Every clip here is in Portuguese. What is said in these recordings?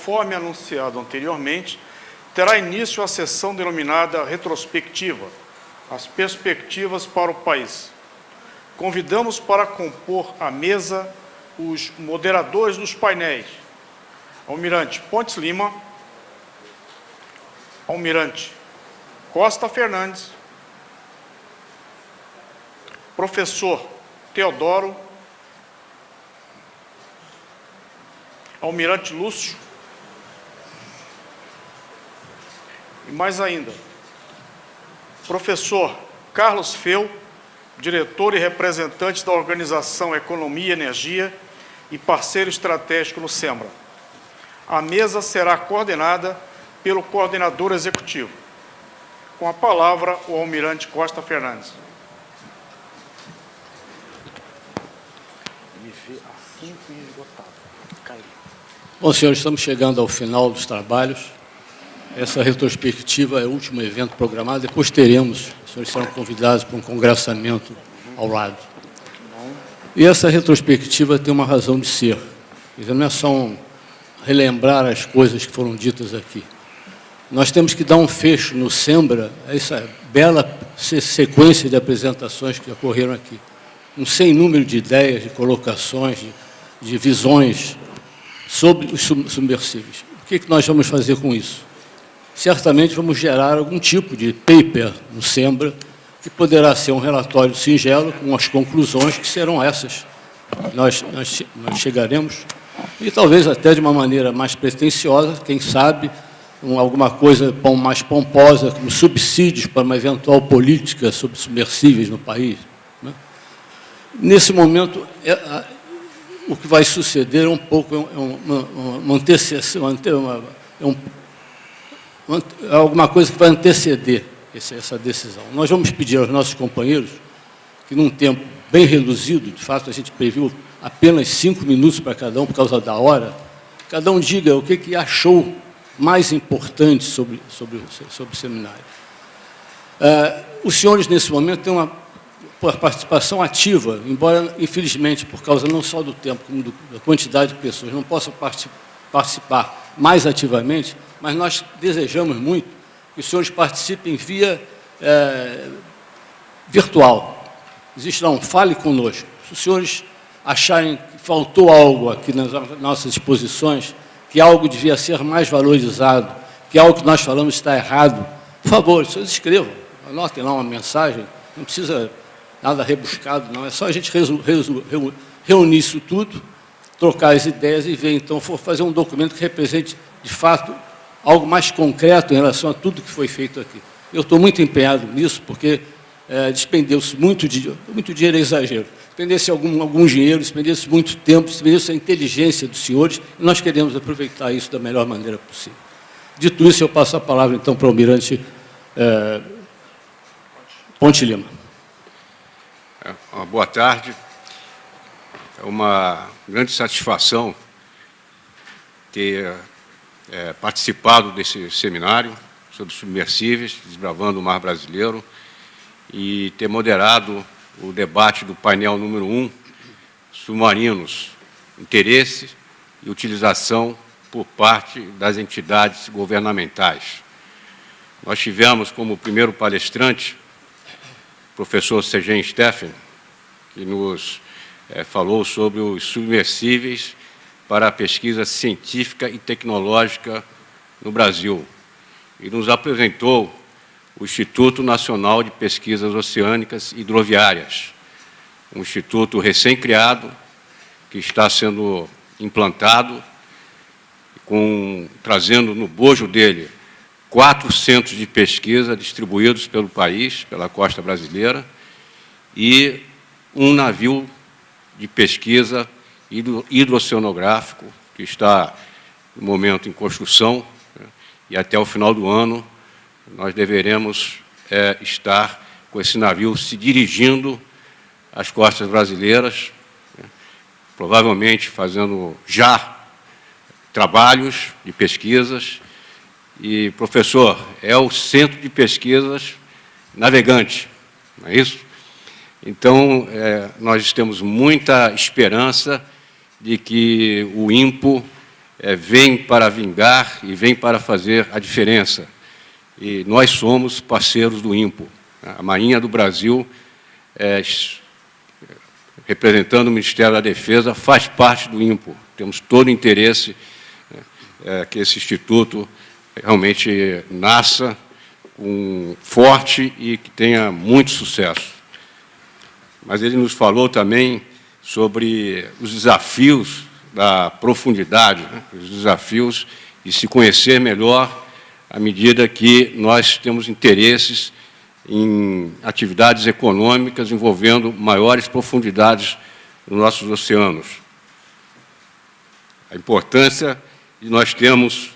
Conforme anunciado anteriormente, terá início a sessão denominada retrospectiva, as perspectivas para o país. Convidamos para compor a mesa os moderadores dos painéis: Almirante Pontes Lima, Almirante Costa Fernandes, Professor Teodoro, Almirante Lúcio, e mais ainda, Professor Carlos Feu, diretor e representante da Organização Economia e Energia e parceiro estratégico no SEMBRA. A mesa será coordenada pelo coordenador executivo. Com a palavra, o Almirante Costa Fernandes. Bom, senhores, estamos chegando ao final dos trabalhos. Essa retrospectiva é o último evento programado, depois teremos, os senhores serão convidados para um congressamento ao lado. E essa retrospectiva tem uma razão de ser. Quer dizer, não é só relembrar as coisas que foram ditas aqui. Nós temos que dar um fecho no SEMBRA, a essa bela sequência de apresentações que ocorreram aqui. Um sem número de ideias, de colocações, de visões sobre os submersíveis. O que nós vamos fazer com isso? Certamente vamos gerar algum tipo de paper no SEMBRA, que poderá ser um relatório singelo, com as conclusões que serão essas. Nós chegaremos, e talvez até de uma maneira mais pretensiosa, quem sabe, alguma coisa mais pomposa, como subsídios para uma eventual política sobre submersíveis no país. Né? Nesse momento, o que vai suceder é um pouco uma antecessão, alguma coisa que vai anteceder essa decisão. Nós vamos pedir aos nossos companheiros que, num tempo bem reduzido, de fato, a gente previu apenas 5 minutos para cada um, por causa da hora, cada um diga o que achou mais importante sobre o seminário. Os senhores, nesse momento, têm uma participação ativa, embora, infelizmente, por causa não só do tempo, como da quantidade de pessoas, não possam participar mais ativamente, mas nós desejamos muito que os senhores participem via virtual. Existe lá um Fale Conosco. Se os senhores acharem que faltou algo aqui nas nossas exposições, que algo devia ser mais valorizado, que algo que nós falamos está errado, por favor, os senhores escrevam, anotem lá uma mensagem, não precisa nada rebuscado, não, é só a gente reunir isso tudo, trocar as ideias e ver, então, fazer um documento que represente, de fato, algo mais concreto em relação a tudo que foi feito aqui. Eu estou muito empenhado nisso, porque despendeu-se muito dinheiro, é exagero, despendeu-se algum dinheiro, despendeu-se muito tempo, despendeu-se a inteligência dos senhores, e nós queremos aproveitar isso da melhor maneira possível. Dito isso, eu passo a palavra, então, para o Almirante Pontes Lima. Boa tarde. É uma grande satisfação ter participado desse seminário sobre submersíveis, desbravando o mar brasileiro, e ter moderado o debate do painel número 1, submarinos, interesse e utilização por parte das entidades governamentais. Nós tivemos como primeiro palestrante o professor Sejen Steffen, que nos falou sobre os submersíveis para a pesquisa científica e tecnológica no Brasil, e nos apresentou o Instituto Nacional de Pesquisas Oceânicas e Hidroviárias, um instituto recém-criado, que está sendo implantado, trazendo no bojo dele 4 centros de pesquisa distribuídos pelo país, pela costa brasileira, e um navio de pesquisa hidroceanográfico, que está, no momento, em construção, né, e até o final do ano nós deveremos estar com esse navio se dirigindo às costas brasileiras, né, provavelmente fazendo já trabalhos de pesquisas. E, professor, é o Centro de Pesquisas Navegante, não é isso? Então, nós temos muita esperança de que o INPO vem para vingar e vem para fazer a diferença. E nós somos parceiros do INPO. A Marinha do Brasil, representando o Ministério da Defesa, faz parte do INPO. Temos todo o interesse que esse instituto realmente nasça forte e que tenha muito sucesso. Mas ele nos falou também sobre os desafios da profundidade, os desafios de se conhecer melhor à medida que nós temos interesses em atividades econômicas envolvendo maiores profundidades nos nossos oceanos. A importância de nós termos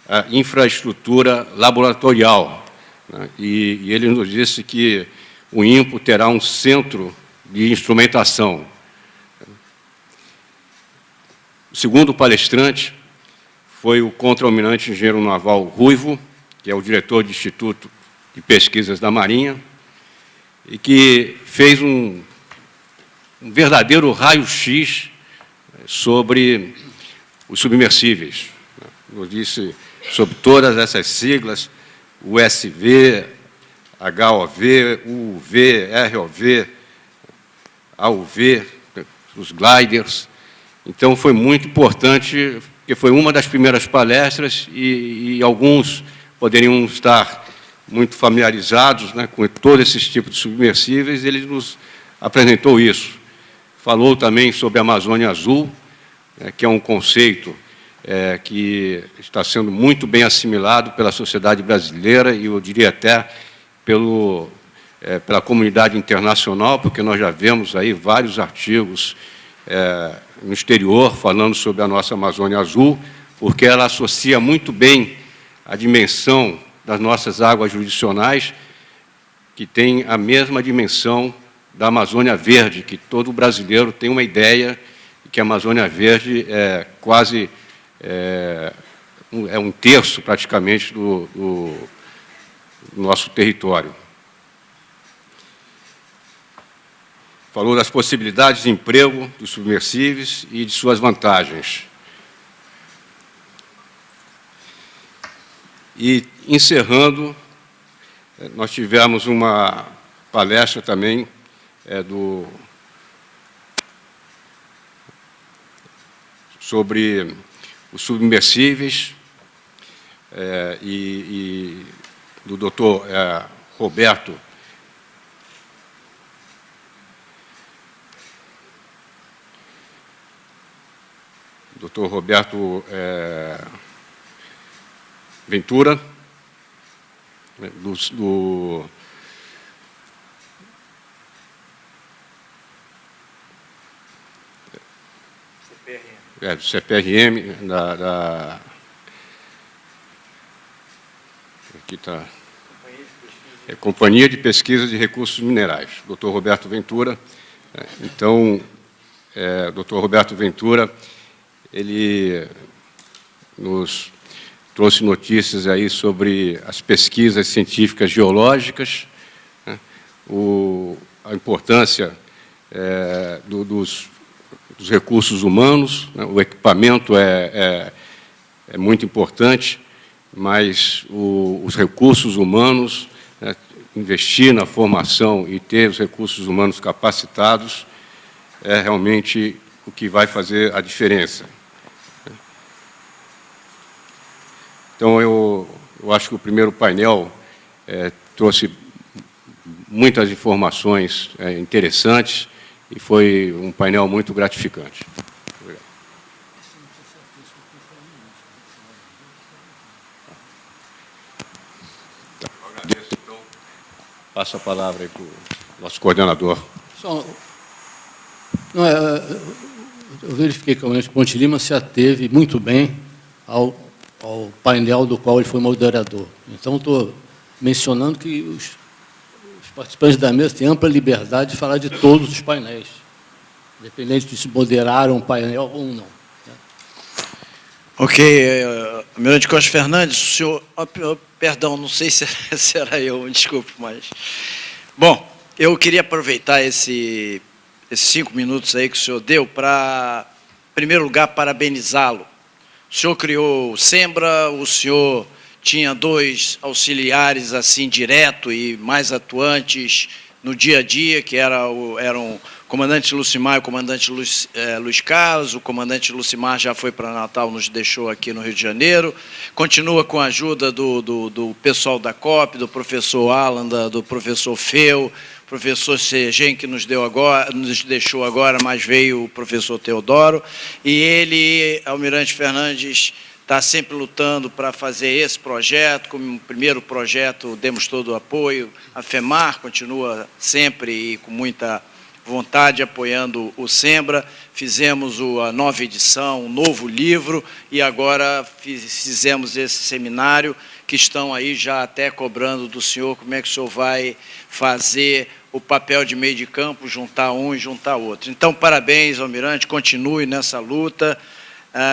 a infraestrutura laboratorial, né? E ele nos disse que o INPO terá um centro de instrumentação. O segundo palestrante foi o contra-almirante engenheiro naval Ruivo, que é o diretor do Instituto de Pesquisas da Marinha, e que fez um verdadeiro raio-x sobre os submersíveis. Nos disse sobre todas essas siglas, USV, HOV, UV, ROV, AUV, os gliders. Então, foi muito importante, porque foi uma das primeiras palestras e alguns poderiam estar muito familiarizados, né, com todos esses tipos de submersíveis. Ele nos apresentou isso. Falou também sobre a Amazônia Azul, que é um conceito que está sendo muito bem assimilado pela sociedade brasileira e, eu diria até, pela comunidade internacional, porque nós já vemos aí vários artigos no exterior falando sobre a nossa Amazônia Azul, porque ela associa muito bem a dimensão das nossas águas jurisdicionais, que tem a mesma dimensão da Amazônia Verde, que todo brasileiro tem uma ideia de que a Amazônia Verde é quase um terço, praticamente, do nosso território. Falou das possibilidades de emprego dos submersíveis e de suas vantagens. E, encerrando, nós tivemos uma palestra também sobre os submersíveis e do doutor Roberto Ventura, do CPRM, aqui está, Companhia de Pesquisa de Recursos Minerais, Dr. Roberto Ventura. Então, Dr. Roberto Ventura, ele nos trouxe notícias aí sobre as pesquisas científicas geológicas, né, a importância dos recursos humanos, né, o equipamento é muito importante, mas os recursos humanos, né, investir na formação e ter os recursos humanos capacitados é realmente o que vai fazer a diferença. Então, eu acho que o primeiro painel trouxe muitas informações interessantes e foi um painel muito gratificante. Obrigado. Eu agradeço, então. Passo a palavra aí para o nosso coordenador. Eu verifiquei que o almirante Ponte Lima se ateve muito bem ao painel do qual ele foi moderador. Então, estou mencionando que os participantes da mesa têm ampla liberdade de falar de todos os painéis, independente de se moderaram um painel ou não. Ok, almirante Costa Fernandes, o senhor... perdão, não sei se era eu, desculpe, mas... Bom, eu queria aproveitar esses 5 minutos aí que o senhor deu para, em primeiro lugar, parabenizá-lo O senhor criou o SEMBRA, o senhor tinha 2 auxiliares assim direto e mais atuantes no dia a dia, que eram o comandante Lucimar e o comandante Luiz Carlos. O comandante Lucimar já foi para Natal, nos deixou aqui no Rio de Janeiro. Continua com a ajuda do pessoal da COP, do professor Alan, do professor Feu, professor Segem, que nos deixou agora, mas veio o professor Teodoro. E ele, Almirante Fernandes, está sempre lutando para fazer esse projeto. Como primeiro projeto, demos todo o apoio. A FEMAR continua sempre e com muita vontade apoiando o SEMBRA. Fizemos a nova edição, um novo livro, e agora fizemos esse seminário, que estão aí já até cobrando do senhor como é que o senhor vai fazer o papel de meio de campo, juntar um e juntar outro. Então, parabéns, Almirante, continue nessa luta.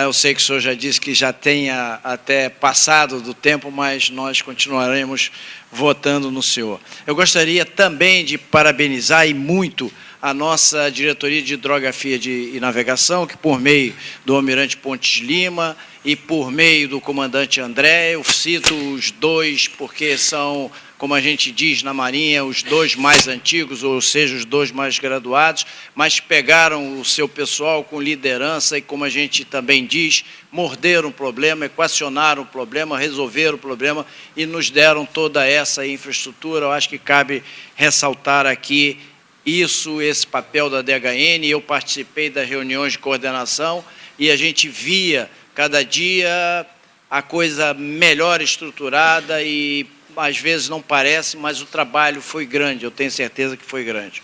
Eu sei que o senhor já disse que já tenha até passado do tempo, mas nós continuaremos votando no senhor. Eu gostaria também de parabenizar e muito a nossa Diretoria de Hidrografia e Navegação, que por meio do Almirante Pontes Lima e por meio do comandante André, eu cito os 2 porque são, como a gente diz na Marinha, os 2 mais antigos, ou seja, os 2 mais graduados, mas pegaram o seu pessoal com liderança e, como a gente também diz, morderam o problema, equacionaram o problema, resolveram o problema e nos deram toda essa infraestrutura. Eu acho que cabe ressaltar aqui esse papel da DHN. Eu participei das reuniões de coordenação e a gente via, cada dia, a coisa melhor estruturada e, às vezes, não parece, mas o trabalho foi grande, eu tenho certeza que foi grande.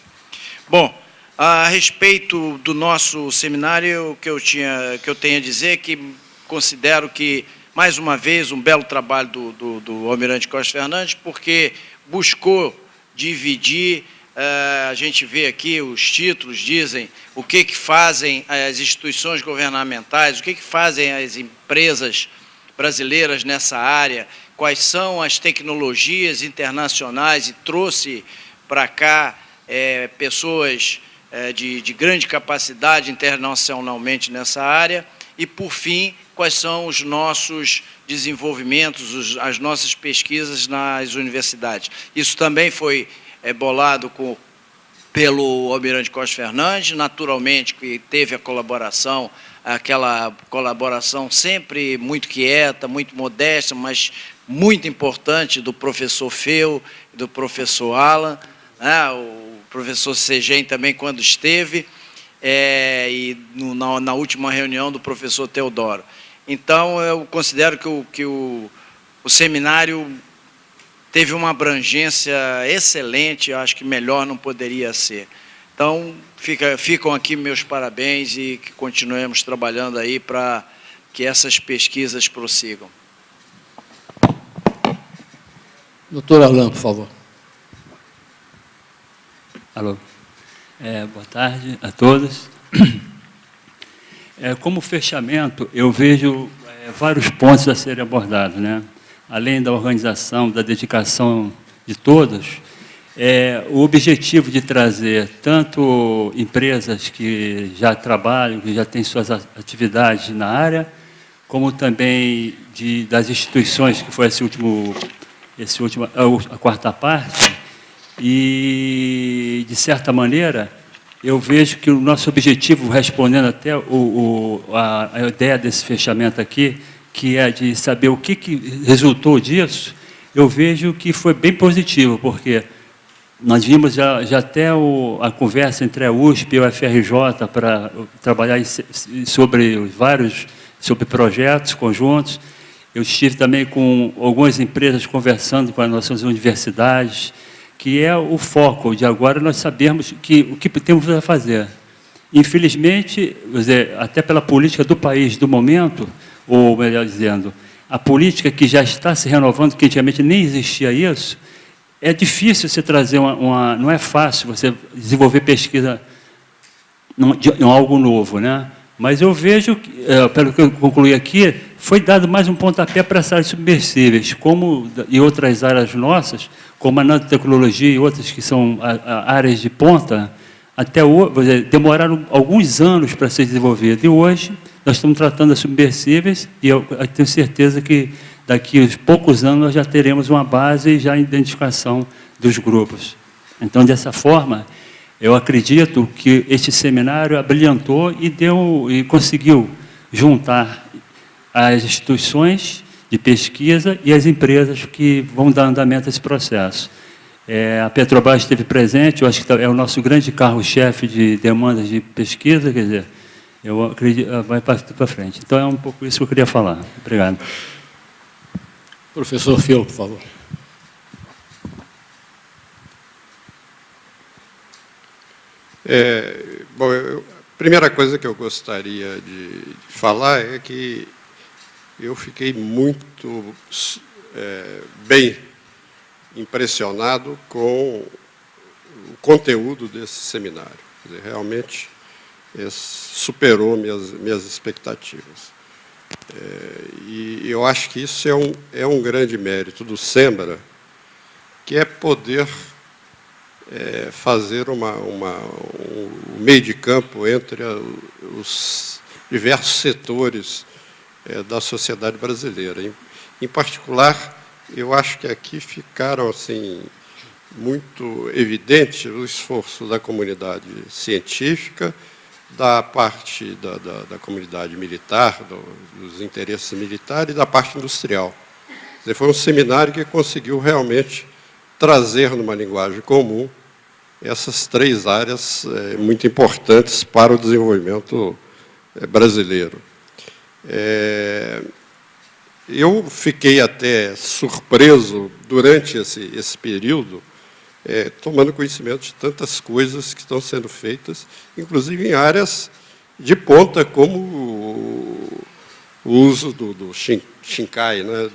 Bom, a respeito do nosso seminário, o que eu tenho a dizer é que considero que, mais uma vez, um belo trabalho do Almirante Costa Fernandes, porque buscou dividir. A gente vê aqui, os títulos dizem o que fazem as instituições governamentais, o que fazem as empresas brasileiras nessa área, quais são as tecnologias internacionais, e trouxe para cá pessoas de grande capacidade internacionalmente nessa área, e, por fim, quais são os nossos desenvolvimentos, as nossas pesquisas nas universidades. Isso também foi bolado pelo Almirante Costa Fernandes, naturalmente, que teve a colaboração, aquela colaboração sempre muito quieta, muito modesta, mas muito importante, do professor Feu e do professor Alan, né? O professor Segem também, quando esteve, e na última reunião do professor Teodoro. Então, eu considero que o seminário teve uma abrangência excelente, acho que melhor não poderia ser. Então, ficam aqui meus parabéns e que continuemos trabalhando aí para que essas pesquisas prossigam. Doutor Alan, por favor. Alô. Boa tarde a todos. Como fechamento, eu vejo vários pontos a serem abordados, né? Além da organização, da dedicação de todos, o objetivo de trazer tanto empresas que já trabalham, que já têm suas atividades na área, como também das instituições, que foi a quarta parte, e, de certa maneira, eu vejo que o nosso objetivo, respondendo até a ideia desse fechamento aqui, que é de saber o que resultou disso, eu vejo que foi bem positivo, porque nós vimos já até a conversa entre a USP e o FRJ para trabalhar sobre projetos conjuntos. Eu estive também com algumas empresas conversando com as nossas universidades, que é o foco de agora nós sabermos o que temos a fazer. Infelizmente, até pela política do país do momento, ou melhor dizendo, a política que já está se renovando, que antigamente nem existia isso, é difícil você trazer não é fácil você desenvolver pesquisa em algo novo, né? Mas eu vejo, pelo que eu concluí aqui, foi dado mais um pontapé para as áreas submersíveis, como em outras áreas nossas, como a nanotecnologia e outras que são áreas de ponta, até hoje, demoraram alguns anos para ser desenvolvidas. E hoje nós estamos tratando as submersíveis e eu tenho certeza que daqui a poucos anos nós já teremos uma base e já a identificação dos grupos. Então, dessa forma, eu acredito que este seminário abrilhantou e conseguiu juntar as instituições de pesquisa e as empresas que vão dar andamento a esse processo. A Petrobras esteve presente, eu acho que é o nosso grande carro-chefe de demandas de pesquisa, quer dizer, eu acredito, vai para frente. Então, é um pouco isso que eu queria falar. Obrigado. Professor Phil, por favor. Bom, a primeira coisa que eu gostaria de falar é que eu fiquei muito bem impressionado com o conteúdo desse seminário. Quer dizer, realmente superou minhas expectativas. E eu acho que isso é um grande mérito do SEMBRA, que é poder fazer um meio de campo entre os diversos setores da sociedade brasileira. Em particular, eu acho que aqui ficaram assim, muito evidente o esforço da comunidade científica, da parte da comunidade militar, dos interesses militares e da parte industrial. Quer dizer, foi um seminário que conseguiu realmente trazer numa linguagem comum essas três áreas muito importantes para o desenvolvimento brasileiro. Eu fiquei até surpreso durante esse período, tomando conhecimento de tantas coisas que estão sendo feitas, inclusive em áreas de ponta, como o uso do Shinkai, né,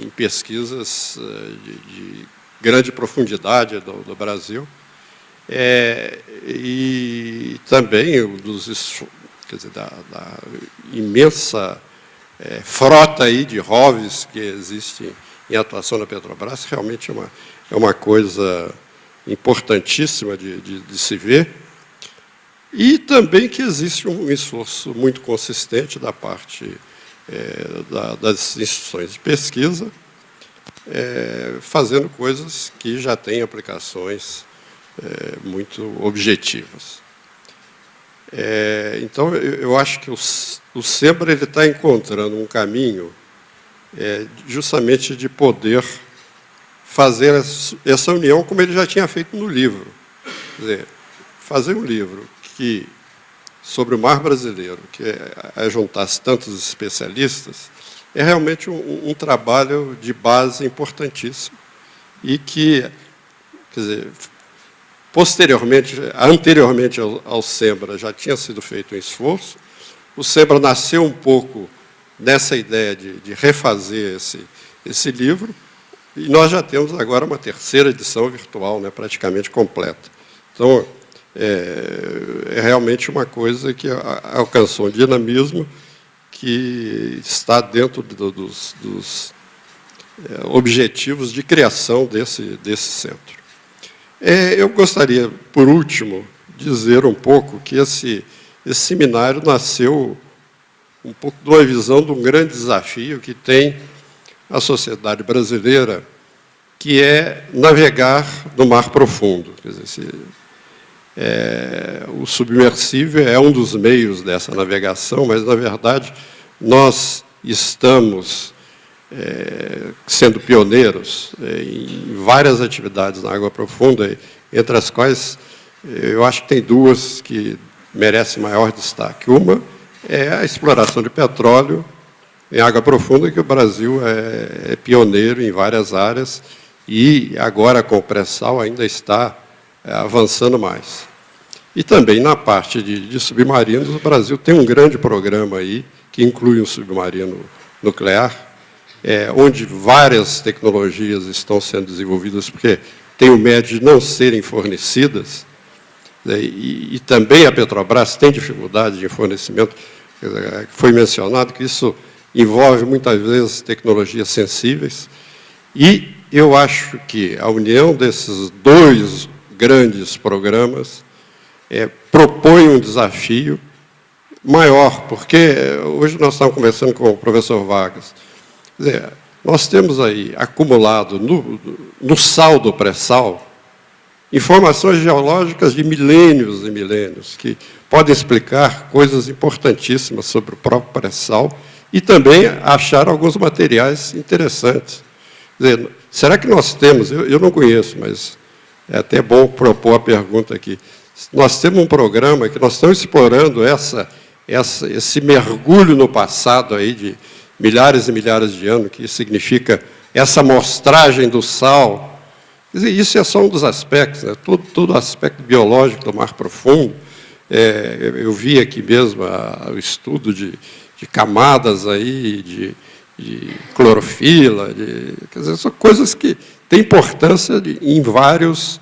em pesquisas de grande profundidade do Brasil, e também quer dizer, da imensa frota aí de ROVs que existe em atuação na Petrobras. Realmente é uma coisa importantíssima de se ver. E também que existe um esforço muito consistente da parte das instituições de pesquisa, fazendo coisas que já têm aplicações muito objetivas. Então, eu acho que o SEMBRA está encontrando um caminho justamente de poder fazer essa união como ele já tinha feito no livro. Quer dizer, fazer um livro sobre o mar brasileiro, que juntasse tantos especialistas, é realmente um trabalho de base importantíssimo e que, quer dizer, anteriormente ao SEMBRA já tinha sido feito um esforço. O SEMBRA nasceu um pouco nessa ideia de refazer esse livro, e nós já temos agora uma terceira edição virtual, né, praticamente completa. Então, é realmente uma coisa que alcançou um dinamismo que está dentro dos objetivos de criação desse centro. Eu gostaria, por último, dizer um pouco que esse seminário nasceu um pouco de uma visão de um grande desafio que tem a sociedade brasileira, que é navegar no mar profundo. Quer dizer, o submersível é um dos meios dessa navegação, mas, na verdade, nós estamos sendo pioneiros em várias atividades na água profunda, entre as quais eu acho que tem duas que merecem maior destaque. Uma é a exploração de petróleo em água profunda, que o Brasil é pioneiro em várias áreas, e agora com o pré-sal ainda está avançando mais. E também na parte de submarinos, o Brasil tem um grande programa aí, que inclui um submarino nuclear, onde várias tecnologias estão sendo desenvolvidas, porque tem o médio de não serem fornecidas, e também a Petrobras tem dificuldade de fornecimento. Foi mencionado que isso envolve, muitas vezes, tecnologias sensíveis, e eu acho que a união desses dois grandes programas propõe um desafio maior, porque hoje nós estamos conversando com o professor Vargas. Quer dizer, nós temos aí acumulado no sal do pré-sal informações geológicas de milênios e milênios, que podem explicar coisas importantíssimas sobre o próprio pré-sal e também achar alguns materiais interessantes. Quer dizer, será que nós temos, eu não conheço, mas é até bom propor a pergunta aqui, nós temos um programa que nós estamos explorando esse mergulho no passado aí de milhares e milhares de anos, que significa essa amostragem do sal. Quer dizer, isso é só um dos aspectos, né? Todo aspecto biológico do mar profundo. Eu vi aqui mesmo o estudo de camadas aí, de clorofila, quer dizer, são coisas que têm importância em vários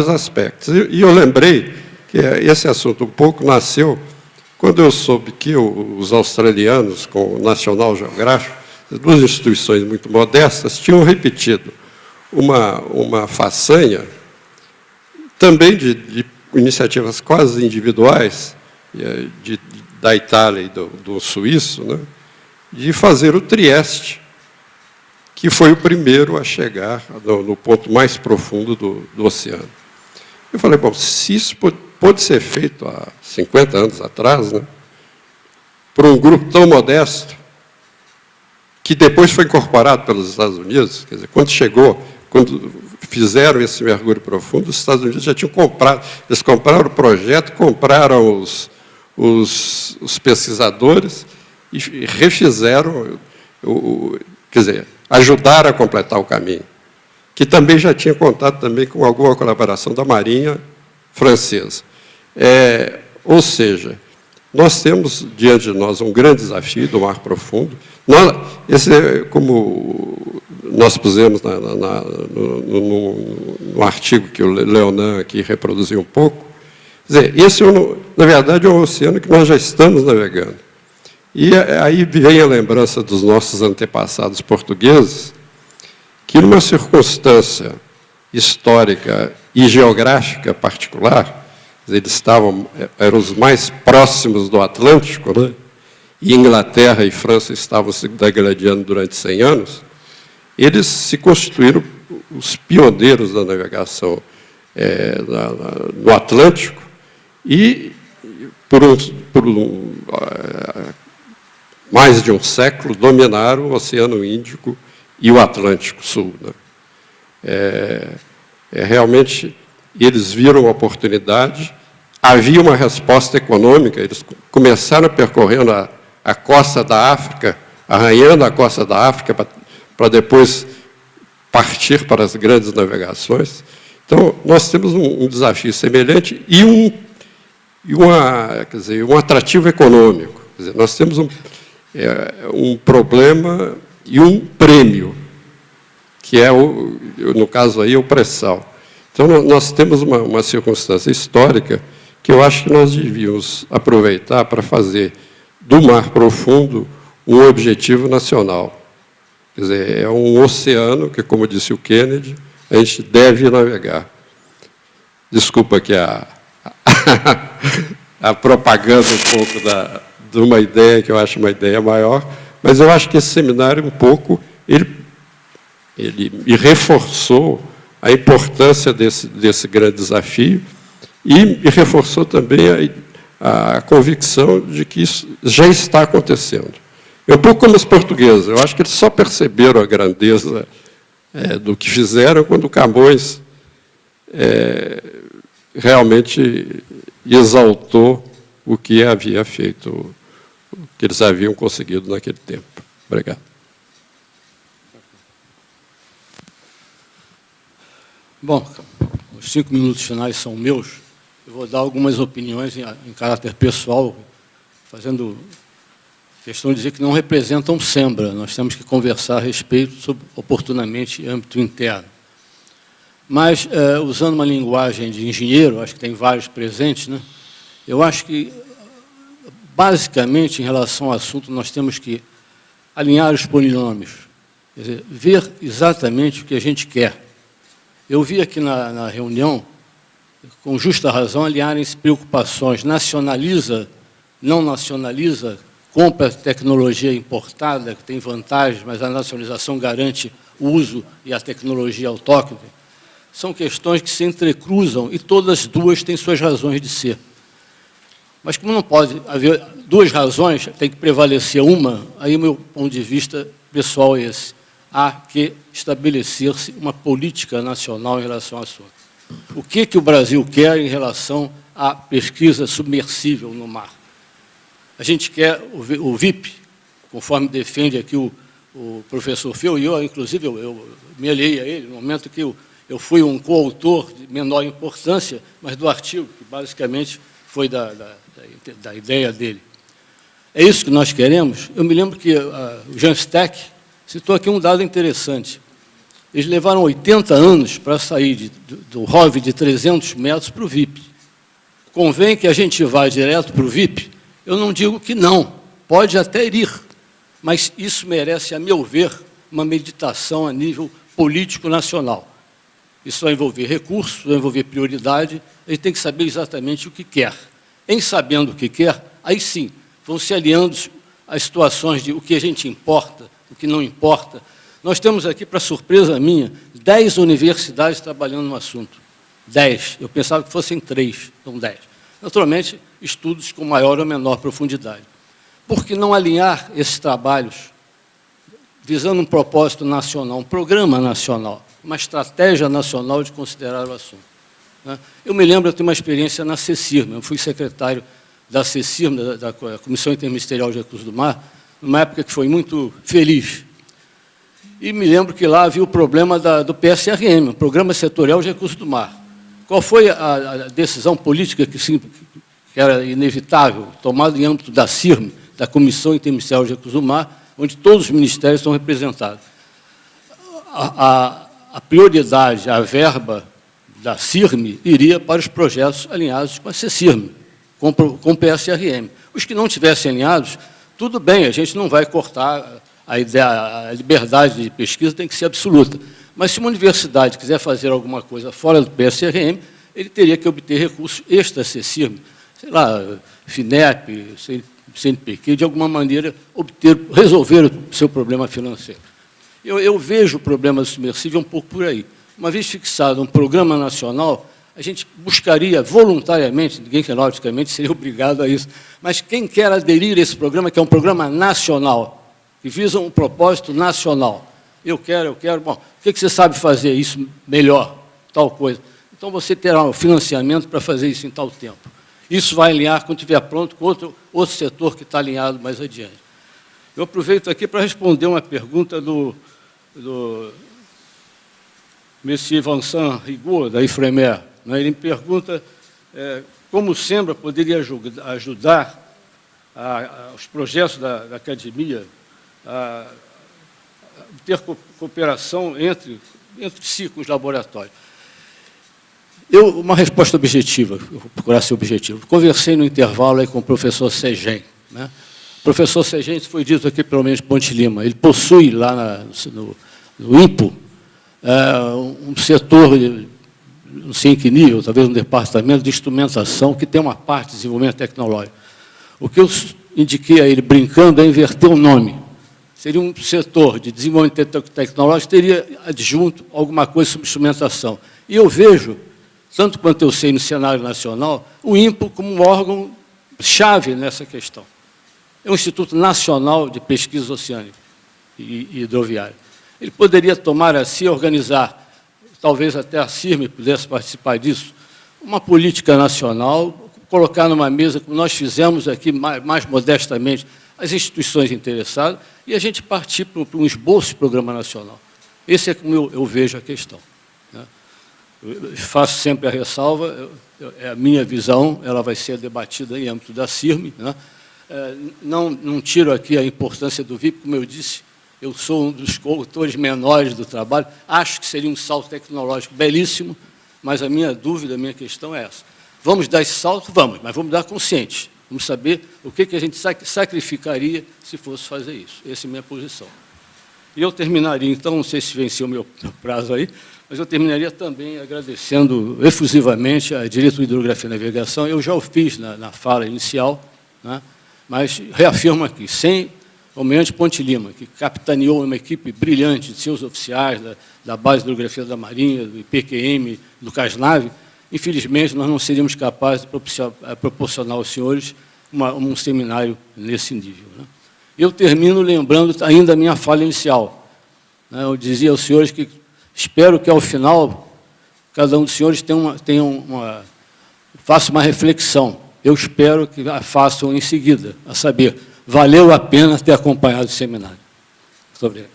aspectos. E eu lembrei que esse assunto um pouco nasceu quando eu soube que os australianos, com o National Geographic, duas instituições muito modestas, tinham repetido uma façanha, também de iniciativas quase individuais, da Itália e do suíço, né, de fazer o Trieste, que foi o primeiro a chegar no ponto mais profundo do oceano. Eu falei, bom, se isso pode ser feito há 50 anos atrás, né, por um grupo tão modesto, que depois foi incorporado pelos Estados Unidos, quer dizer, quando fizeram esse mergulho profundo, os Estados Unidos já tinham comprado, eles compraram o projeto, compraram os pesquisadores e refizeram, quer dizer, ajudaram a completar o caminho, que também já tinha contado também com alguma colaboração da Marinha francesa. Ou seja, nós temos diante de nós um grande desafio do mar profundo. Como nós pusemos no artigo que o Leonan aqui reproduziu um pouco, quer dizer, esse, na verdade, é um oceano que nós já estamos navegando. E aí vem a lembrança dos nossos antepassados portugueses, que, numa circunstância histórica e geográfica particular, eles eram os mais próximos do Atlântico, né? E Inglaterra e França estavam se degladiando durante 100 anos, eles se constituíram os pioneiros da navegação no Atlântico e, mais de um século, dominaram o Oceano Índico e o Atlântico Sul, né? Realmente, eles viram a oportunidade, havia uma resposta econômica, eles começaram percorrendo a costa da África, arranhando a costa da África, para depois partir para as grandes navegações. Então, nós temos um desafio semelhante e um atrativo econômico. Quer dizer, nós temos um problema e um prêmio, que é, no caso aí, o pré-sal. Então, nós temos uma circunstância histórica que eu acho que nós devíamos aproveitar para fazer do mar profundo um objetivo nacional. Quer dizer, é um oceano que, como disse o Kennedy, a gente deve navegar. Desculpa aqui a propaganda um pouco de uma ideia que eu acho uma ideia maior, mas eu acho que esse seminário, um pouco, ele me reforçou a importância desse grande desafio e me reforçou também a convicção de que isso já está acontecendo. É um pouco como os portugueses, eu acho que eles só perceberam a grandeza do que fizeram quando Camões realmente exaltou o que havia feito, o que eles haviam conseguido naquele tempo. Obrigado. Bom, os 5 minutos finais são meus. Eu vou dar algumas opiniões em caráter pessoal, fazendo questão de dizer que não representam SEMBRA. Nós temos que conversar a respeito sobre, oportunamente, âmbito interno. Mas, usando uma linguagem de engenheiro, acho que tem vários presentes, né? Eu acho que, basicamente, em relação ao assunto, nós temos que alinhar os polinômios, quer dizer, ver exatamente o que a gente quer. Eu vi aqui na reunião, com justa razão, alinharem-se preocupações, nacionaliza não nacionaliza, compra tecnologia importada, que tem vantagens, mas a nacionalização garante o uso e a tecnologia autóctone. São questões que se entrecruzam e todas as duas têm suas razões de ser. Mas como não pode haver duas razões, tem que prevalecer uma, aí o meu ponto de vista pessoal é esse. Há que estabelecer-se uma política nacional em relação ao assunto. O que o Brasil quer em relação à pesquisa submersível no mar? A gente quer o VIP, conforme defende aqui o professor Feu, e eu, inclusive, eu me aliei a ele, no momento que eu fui um coautor de menor importância, mas do artigo, que basicamente foi da ideia dele. É isso que nós queremos? Eu me lembro que o Jean Steck citou aqui um dado interessante. Eles levaram 80 anos para sair do ROV de 300 metros para o VIP. Convém que a gente vá direto para o VIP? Eu não digo que não, pode até ir, mas isso merece, a meu ver, uma meditação a nível político nacional. Isso vai envolver recursos, vai envolver prioridade, a gente tem que saber exatamente o que quer. Em sabendo o que quer, aí sim, vão se aliando as situações de o que a gente importa, o que não importa. Nós temos aqui, para surpresa minha, 10 universidades trabalhando no assunto. 10. Eu pensava que fossem 3, então 10. Naturalmente, estudos com maior ou menor profundidade. Por que não alinhar esses trabalhos visando um propósito nacional, um programa nacional, uma estratégia nacional de considerar o assunto? Eu me lembro, eu tenho uma experiência na CECIRM, eu fui secretário da CECIRM, da Comissão Interministerial de Recursos do Mar, numa época que foi muito feliz. E me lembro que lá havia o problema do PSRM, o Programa Setorial de Recursos do Mar. Qual foi a decisão política que era inevitável, tomada em âmbito da CIRM, da Comissão Interministerial de Recursos do Mar, onde todos os ministérios estão representados? A prioridade, a verba da CIRM iria para os projetos alinhados com a CECIRM, com o PSRM. Os que não tivessem alinhados, tudo bem, a gente não vai cortar a liberdade de pesquisa, tem que ser absoluta. Mas se uma universidade quiser fazer alguma coisa fora do PSRM, ele teria que obter recursos extra-CECIRM, sei lá, FINEP, CNPq, de alguma maneira resolver o seu problema financeiro. Eu vejo o problema do submersível um pouco por aí. Uma vez fixado um programa nacional, a gente buscaria voluntariamente, ninguém que logicamente seria obrigado a isso, mas quem quer aderir a esse programa, que é um programa nacional, que visa um propósito nacional, eu quero, bom, o que você sabe fazer isso melhor, tal coisa? Então você terá o financiamento para fazer isso em tal tempo. Isso vai alinhar, quando estiver pronto, com outro setor que está alinhado mais adiante. Eu aproveito aqui para responder uma pergunta do Monsieur Vincent Rigaud, da IFREMER. Ele me pergunta como o SEMBRA poderia ajudar os projetos da academia a ter cooperação entre si com os laboratórios. Uma resposta objetiva, eu vou procurar ser objetivo. Conversei no intervalo aí com o professor Segem. O professor Segem, isso foi dito aqui pelo menos em Ponte Lima, ele possui lá no INPO um setor, não sei em que nível, talvez um departamento de instrumentação que tem uma parte de desenvolvimento tecnológico. O que eu indiquei a ele, brincando, é inverter o nome. Seria um setor de desenvolvimento tecnológico que teria adjunto alguma coisa sobre instrumentação. E eu vejo, tanto quanto eu sei no cenário nacional, o INPO como um órgão-chave nessa questão. É um Instituto Nacional de Pesquisa Oceânica e Hidroviária. Ele poderia tomar a si, organizar, talvez até a CIRM pudesse participar disso, uma política nacional, colocar numa mesa, como nós fizemos aqui, mais modestamente, as instituições interessadas, e a gente partir para um esboço de programa nacional. Esse é como eu vejo a questão. Eu faço sempre a ressalva, é a minha visão, ela vai ser debatida em âmbito da CIRM. Não tiro aqui a importância do VIP, como eu disse, eu sou um dos coautores menores do trabalho, acho que seria um salto tecnológico belíssimo, mas a minha dúvida, a minha questão é essa. Vamos dar esse salto? Vamos, mas vamos dar conscientes. Vamos saber o que a gente sacrificaria se fosse fazer isso. Essa é a minha posição. E eu terminaria, então, não sei se venceu o meu prazo aí, mas eu terminaria também agradecendo efusivamente a Diretoria de Hidrografia e Navegação. Eu já o fiz na fala inicial, né? Mas reafirmo aqui, sem o almirante Ponte Lima, que capitaneou uma equipe brilhante de seus oficiais, da base de hidrografia da Marinha, do IPQM, do CASNAVE, infelizmente, nós não seríamos capazes de proporcionar aos senhores um seminário nesse nível, né? Eu termino lembrando ainda a minha fala inicial, né? Eu dizia aos senhores que espero que, ao final, cada um dos senhores faça uma reflexão. Eu espero que a façam em seguida, a saber, valeu a pena ter acompanhado o seminário. Muito obrigado.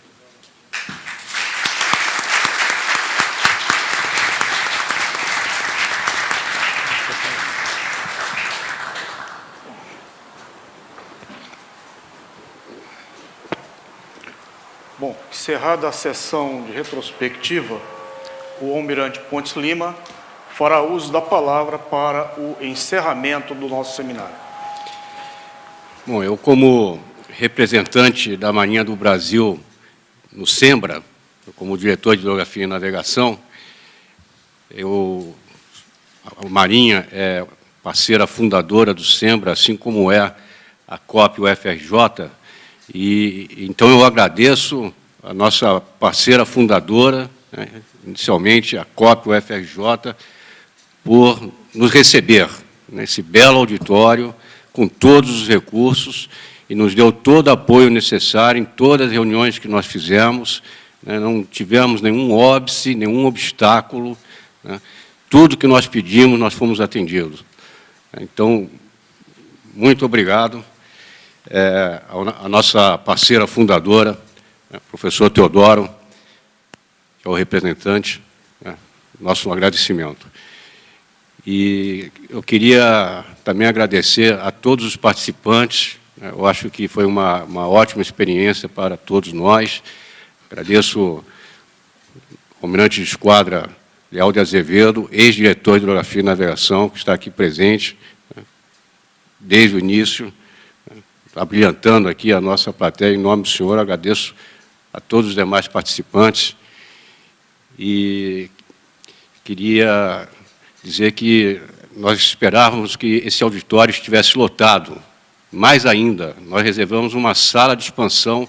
Bom, encerrada a sessão de retrospectiva, o almirante Pontes Lima fará uso da palavra para o encerramento do nosso seminário. Bom, eu, como representante da Marinha do Brasil no SEMBRA, como diretor de hidrografia e navegação, a Marinha é parceira fundadora do SEMBRA, assim como é a COP e o FRJ, e então eu agradeço a nossa parceira fundadora, né, inicialmente a COP e o FRJ, por nos receber nesse belo auditório, com todos os recursos, e nos deu todo o apoio necessário em todas as reuniões que nós fizemos, né, não tivemos nenhum óbice, nenhum obstáculo, né, tudo que nós pedimos, nós fomos atendidos. Então, muito obrigado. A nossa parceira fundadora, professor Teodoro, que é o representante, nosso agradecimento. E eu queria também agradecer a todos os participantes, eu acho que foi uma ótima experiência para todos nós. Agradeço o almirante de esquadra Leal de Azevedo, ex-diretor de hidrografia e navegação, que está aqui presente desde o início, abrilhantando aqui a nossa plateia. Em nome do senhor, agradeço a todos os demais participantes e queria dizer que nós esperávamos que esse auditório estivesse lotado. Mais ainda, nós reservamos uma sala de expansão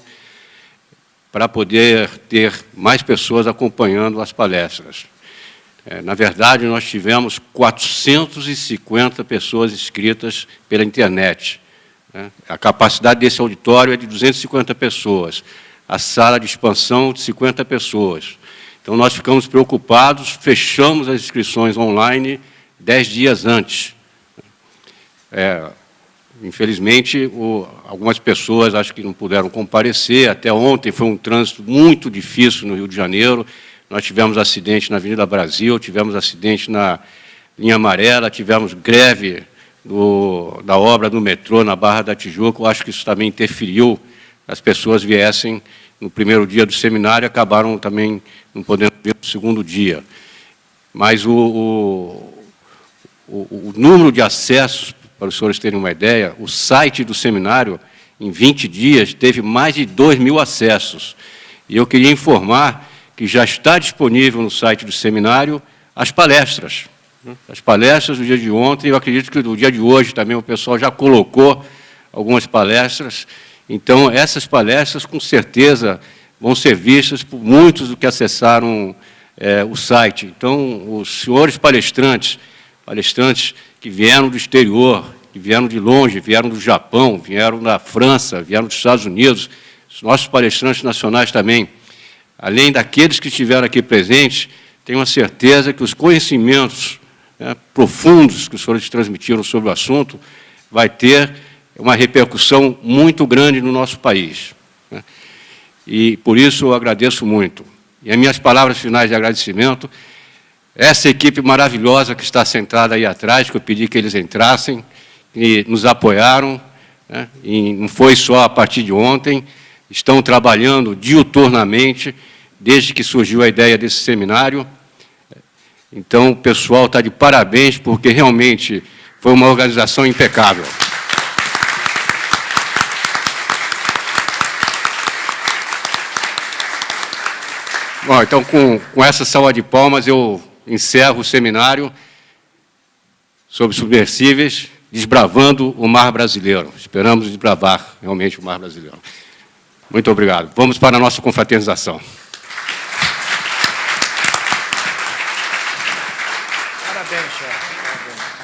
para poder ter mais pessoas acompanhando as palestras. Na verdade, nós tivemos 450 pessoas inscritas pela internet. A capacidade desse auditório é de 250 pessoas, a sala de expansão de 50 pessoas. Então, nós ficamos preocupados, fechamos as inscrições online 10 dias antes. Infelizmente, algumas pessoas acho que não puderam comparecer. Até ontem foi um trânsito muito difícil no Rio de Janeiro. Nós tivemos acidente na Avenida Brasil, tivemos acidente na Linha Amarela, tivemos greve da obra do metrô na Barra da Tijuca. Eu acho que isso também interferiu, as pessoas viessem no primeiro dia do seminário e acabaram também não podendo vir no segundo dia. Mas o número de acessos, para os senhores terem uma ideia, o site do seminário, em 20 dias, teve mais de 2.000 acessos. E eu queria informar que já está disponível no site do seminário as palestras. As palestras do dia de ontem, eu acredito que no dia de hoje também o pessoal já colocou algumas palestras. Então, essas palestras, com certeza, vão ser vistas por muitos do que acessaram o site. Então, os senhores palestrantes que vieram do exterior, que vieram de longe, vieram do Japão, vieram da França, vieram dos Estados Unidos, os nossos palestrantes nacionais também, além daqueles que estiveram aqui presentes, tenho a certeza que os conhecimentos profundos que os senhores transmitiram sobre o assunto vai ter uma repercussão muito grande no nosso país. E, por isso, eu agradeço muito. E as minhas palavras finais de agradecimento, essa equipe maravilhosa que está sentada aí atrás, que eu pedi que eles entrassem, e nos apoiaram, e não foi só a partir de ontem, estão trabalhando diuturnamente, desde que surgiu a ideia desse seminário. Então, o pessoal está de parabéns, porque realmente foi uma organização impecável. Bom, então, com essa salva de palmas, eu encerro o seminário sobre submersíveis desbravando o mar brasileiro. Esperamos desbravar realmente o mar brasileiro. Muito obrigado. Vamos para a nossa confraternização. Parabéns, chefe. Parabéns.